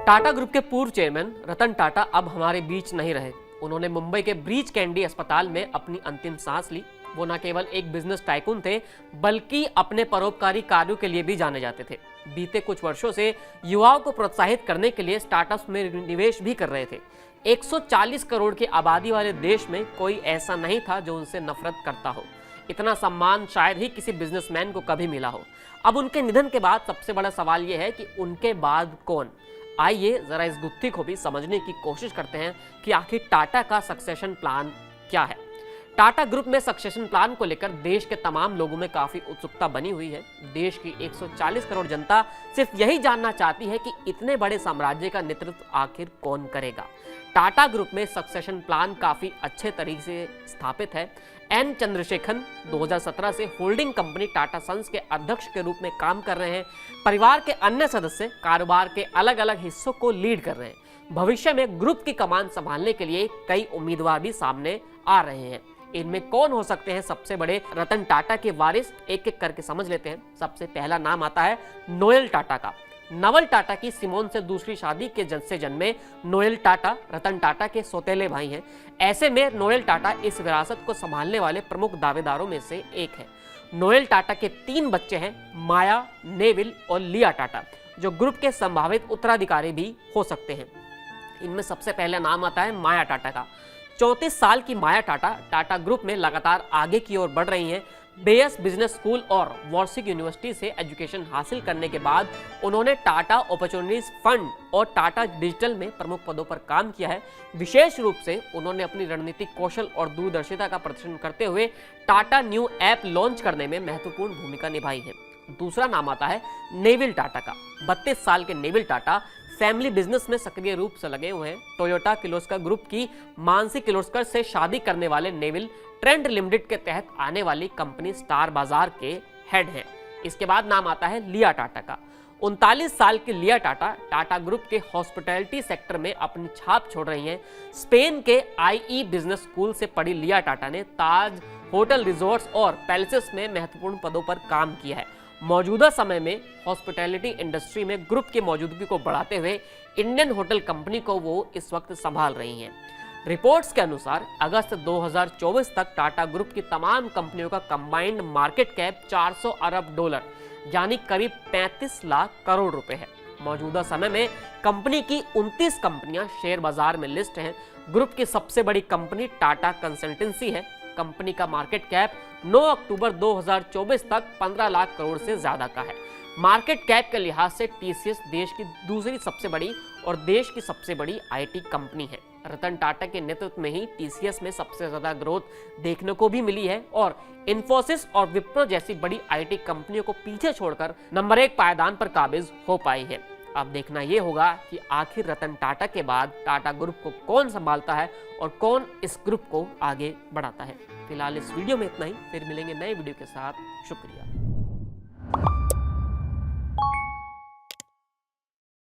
Tata group के पूर्व chairman Ratan Tata अब हमारे बीच नहीं रहे। उन्होंने मुंबई के ब्रीच कैंडी अस्पताल में अपनी अंतिम सांस ली। वो न केवल एक बिजनेस टाइकून थे, बल्कि अपने परोपकारी कार्यों के लिए भी जाने जाते थे। बीते कुछ वर्षों से युवाओं को प्रोत्साहित करने के लिए स्टार्टअप्स में निवेश भी कर रहे थे। 140 करोड़ की आबादी वाले देश में कोई ऐसा नहीं था जो उनसे नफरत करता हो। इतना सम्मान शायद ही किसी बिजनेसमैन को कभी मिला हो। अब उनके निधन के बाद सबसे बड़ा सवाल यह है कि उनके बाद कौन। आइए जरा इस गुत्थी को भी समझने की कोशिश करते हैं कि आखिर टाटा का सक्सेशन प्लान क्या है। टाटा ग्रुप में सक्सेशन प्लान को लेकर देश के तमाम लोगों में काफी उत्सुकता बनी हुई है। देश की 140 करोड़ जनता सिर्फ यही जानना चाहती है कि इतने बड़े साम्राज्य का नेतृत्व आखिर कौन करेगा। टाटा ग्रुप में सक्सेशन प्लान काफी अच्छे तरीके से स्थापित है। एन चंद्रशेखरन 2017 से होल्डिंग कंपनी टाटा सन्स के अध्यक्ष के रूप में काम कर रहे हैं। परिवार के अन्य सदस्य कारोबार के अलग अलग हिस्सों को लीड कर रहे हैं। भविष्य में ग्रुप की कमान संभालने के लिए कई उम्मीदवार भी सामने आ रहे हैं। इनमें कौन हो सकते हैं सबसे बड़े रतन टाटा के वारिस, एक एक करके समझ लेते हैं। सबसे पहला नाम आता है नोएल टाटा का। नवल टाटा की सिमोन से दूसरी शादी के से जन्मे नोएल टाटा रतन टाटा के सौतेले भाई हैं। ऐसे में नोएल टाटा इस विरासत को संभालने वाले प्रमुख दावेदारों में से एक है। नोएल टाटा के 3 बच्चे हैं, माया, नेविल और लिया टाटा, जो ग्रुप के संभावित उत्तराधिकारी भी हो सकते हैं। इनमें सबसे पहले नाम आता है माया टाटा का। 34 साल की माया टाटा टाटा ग्रुप में लगातार आगे की ओर बढ़ रही हैं। बेयस बिजनेस स्कूल और वॉर्सिक यूनिवर्सिटी से एजुकेशन हासिल करने के बाद उन्होंने टाटा अपॉर्चुनिटीज फंड और टाटा डिजिटल में प्रमुख पदों पर काम किया है। विशेष रूप से उन्होंने अपनी रणनीतिक कौशल और दूरदर्शिता का प्रदर्शन करते हुए टाटा न्यू ऐप लॉन्च करने में महत्वपूर्ण भूमिका निभाई है। दूसरा नाम आता है नेविल टाटा का। 32 साल के नेविल टाटा फैमिली बिजनेस में सक्रिय रूप से लगे हुए हैं। टोयोटा किर्लोस्कर ग्रुप की मानसी किर्लोस्कर से शादी करने वाले नेविल ट्रेंड लिमिटेड के तहत आने वाली कंपनी स्टार बाजार के हेड हैं। इसके बाद नाम आता है लिया टाटा का। 39 साल की लिया टाटा टाटा ग्रुप के हॉस्पिटैलिटी सेक्टर में अपनी छाप छोड़ रही हैं। स्पेन के IE बिजनेस स्कूल से पढ़ी लिया टाटा ने ताज होटल, रिजॉर्ट्स और पैलेसेस में महत्वपूर्ण पदों पर काम किया है। मौजूदा समय में हॉस्पिटैलिटी इंडस्ट्री में ग्रुप की मौजूदगी को बढ़ाते हुए इंडियन होटल कंपनी को वो इस वक्त संभाल रही हैं। रिपोर्ट्स के अनुसार अगस्त 2024 तक टाटा ग्रुप की तमाम कंपनियों का कंबाइंड मार्केट कैप 400 अरब डॉलर यानी करीब 35 लाख करोड़ रुपए है। मौजूदा समय में कंपनी की 29 कंपनियां शेयर बाजार में लिस्ट हैं। ग्रुप की सबसे बड़ी कंपनी टाटा कंसल्टेंसी है। कंपनी का मार्केट कैप 9 अक्टूबर 2024 तक 15 लाख करोड़ से ज्यादा का है। मार्केट कैप के लिहाज से टीसीएस देश की दूसरी सबसे बड़ी और देश की सबसे बड़ी IT कंपनी है। रतन टाटा के नेतृत्व में ही टीसीएस में सबसे ज्यादा ग्रोथ देखने को भी मिली है और इन्फोसिस और विप्रो जैसी बड़ी IT कंपनियों को पीछे छोड़कर नंबर 1 पायदान पर काबिज हो पाई है। अब देखना यह होगा कि आखिर रतन टाटा के बाद टाटा ग्रुप को कौन संभालता है और कौन इस ग्रुप को आगे बढ़ाता है। फिलहाल इस वीडियो में इतना ही, फिर मिलेंगे नए वीडियो के साथ। शुक्रिया।